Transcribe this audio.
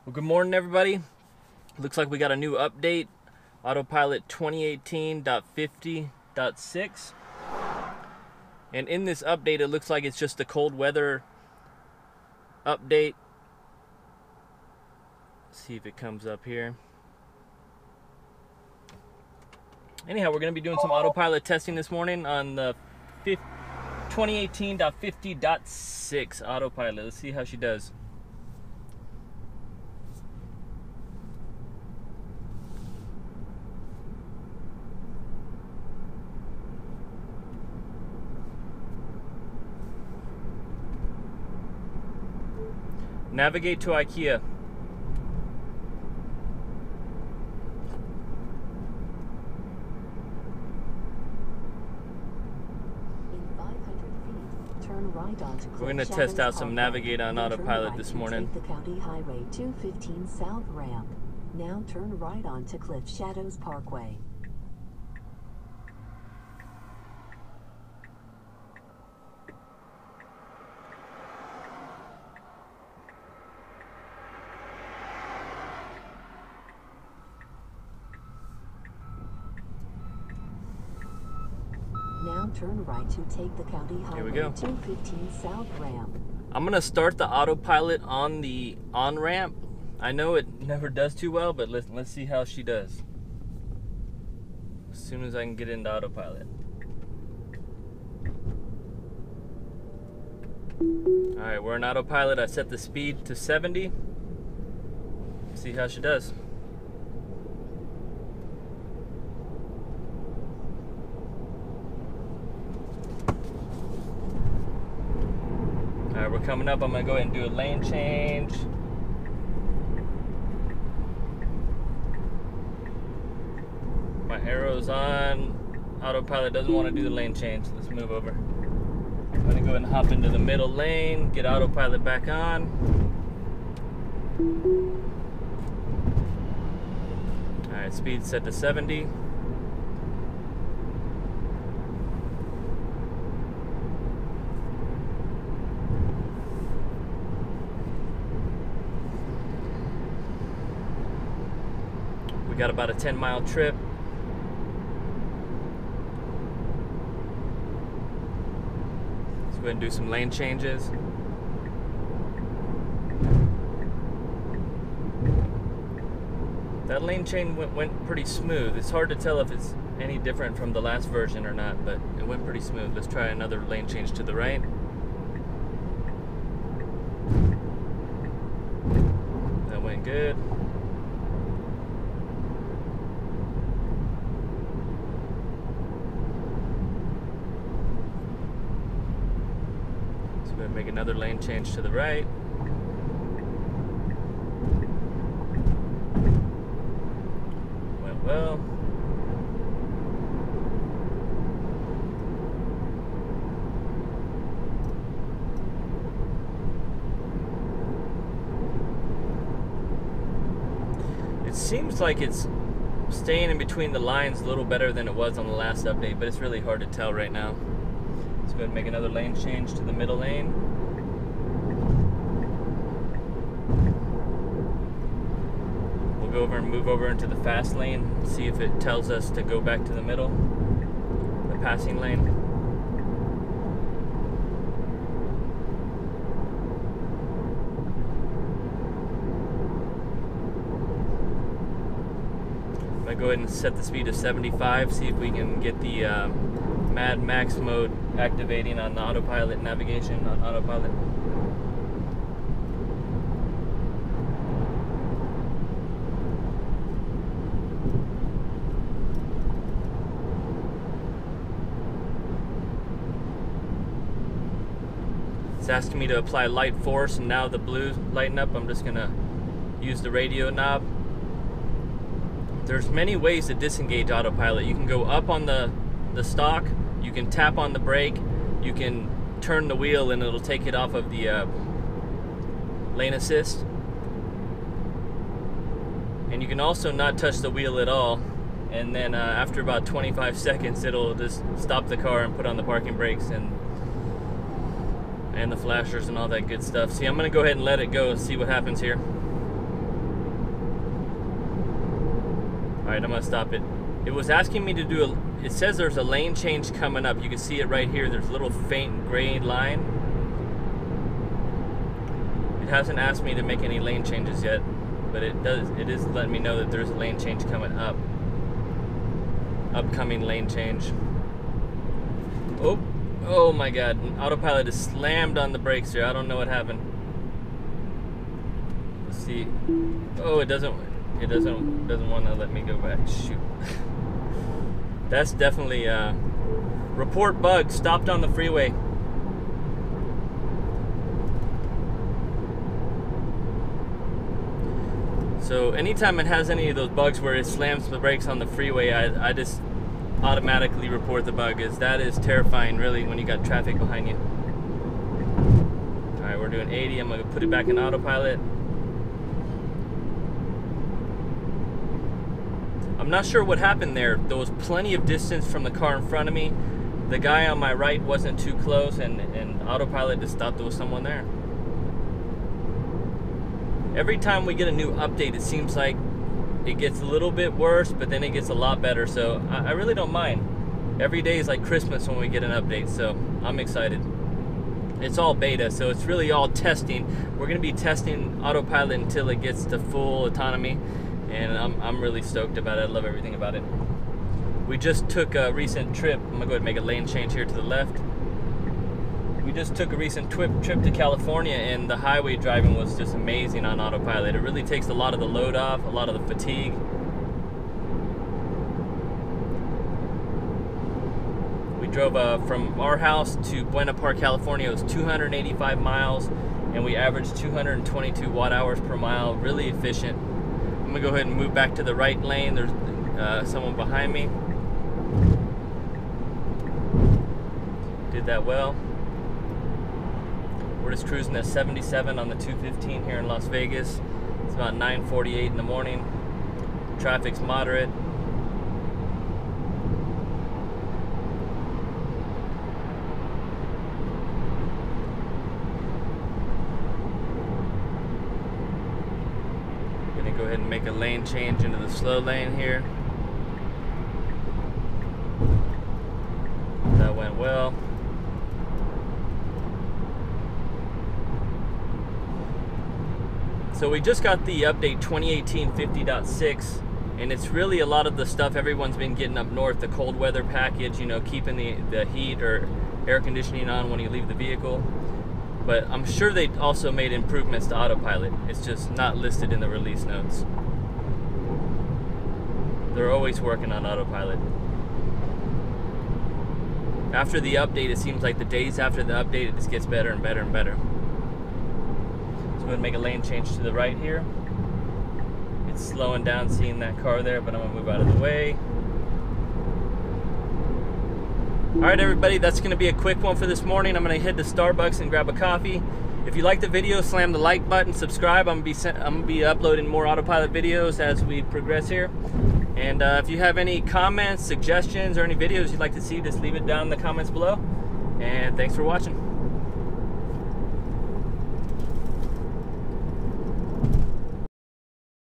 Well, good morning, everybody. Looks like we got a new update, Autopilot 2018.50.6. And in this update, it looks like it's just a cold weather update. Let's see if it comes up here. Anyhow, we're going to be doing some autopilot testing this morning on the 2018.50.6 autopilot. Let's see how she does. Navigate to IKEA. Turn right onto We're going to test out some Navigate on Autopilot this morning. Take the County Highway 215 South ramp. Now turn right onto Cliff Shadows Parkway. Now turn right to take the County Highway 215 South ramp. I'm going to start the autopilot on the on-ramp. I know it never does too well, but let's see how she does. As soon as I can get into autopilot. Alright, we're in autopilot. I set the speed to 70. See how she does. Alright, we're coming up. I'm going to go ahead and do a lane change. My arrow's on. Autopilot doesn't want to do the lane change. Let's move over. I'm going to go ahead and hop into the middle lane, get autopilot back on. Alright, speed set to 70. We got about a 10-mile trip. Let's go ahead and do some lane changes. That lane change went pretty smooth. It's hard to tell if it's any different from the last version or not, but it went pretty smooth. Let's try another lane change to the right. That went good. Make another lane change to the right. Went well. It seems like it's staying in between the lines a little better than it was on the last update, but it's really hard to tell right now. Let's go ahead and make another lane change to the middle lane. We'll go over and move over into the fast lane, see if it tells us to go back to the middle, the passing lane. I'm going to go ahead and set the speed to 75, see if we can get the Mad Max mode activating on the autopilot navigation on autopilot. It's asking me to apply light force, and now the blue lighting up. I'm just gonna use the radio knob. There's many ways to disengage autopilot. You can go up on the stock, you can tap on the brake, you can turn the wheel and it'll take it off of the lane assist. And you can also not touch the wheel at all, and then after about 25 seconds it'll just stop the car and put on the parking brakes and the flashers and all that good stuff. See, I'm gonna go ahead and let it go and see what happens here. Alright, I'm gonna stop it. It was asking me to do it says there's a lane change coming up. You can see it right here. There's a little faint gray line. It hasn't asked me to make any lane changes yet, but it is letting me know that there's a lane change coming up. Upcoming lane change. Oh my god. Autopilot is slammed on the brakes here. I don't know what happened. Let's see. Oh, it doesn't want to let me go back. Shoot. That's definitely report bug, stopped on the freeway. So anytime it has any of those bugs where it slams the brakes on the freeway, I just automatically report the bug, as that is terrifying really when you got traffic behind you. Alright, we're doing 80. I'm going to put it back in autopilot. I'm not sure what happened there. There was plenty of distance from the car in front of me. The guy on my right wasn't too close, and autopilot just thought there was someone there. Every time we get a new update, it seems like it gets a little bit worse, but then it gets a lot better. So I really don't mind. Every day is like Christmas when we get an update, so I'm excited. It's all beta, so it's really all testing. We're going to be testing autopilot until it gets to full autonomy, and I'm really stoked about it. I love everything about it. We just took a recent trip. I'm going to go ahead and make a lane change here to the left. We just took a recent trip to California, and the highway driving was just amazing on autopilot. It really takes a lot of the load off, a lot of the fatigue. We drove from our house to Buena Park, California. It was 285 miles, and we averaged 222 watt hours per mile. Really efficient. I'm gonna go ahead and move back to the right lane. There's someone behind me. Did that well. We're just cruising at 77 on the 215 here in Las Vegas. It's about 9:48 in the morning. Traffic's moderate. Gonna go ahead and make a lane change into the slow lane here. That went well. So we just got the update 2018 50.6, and it's really a lot of the stuff everyone's been getting up north, the cold weather package, you know, keeping the heat or air conditioning on when you leave the vehicle. But I'm sure they also made improvements to autopilot. It's just not listed in the release notes. They're always working on autopilot. After the update, it seems like the days after the update, it just gets better and better and better. I'm going to make a lane change to the right here. It's slowing down seeing that car there, but I'm going to move out of the way. Alright everybody, that's going to be a quick one for this morning. I'm going to head to Starbucks and grab a coffee. If you like the video, slam the like button, subscribe. I'm going to be uploading more autopilot videos as we progress here. And if you have any comments, suggestions, or any videos you'd like to see, just leave it down in the comments below. And thanks for watching.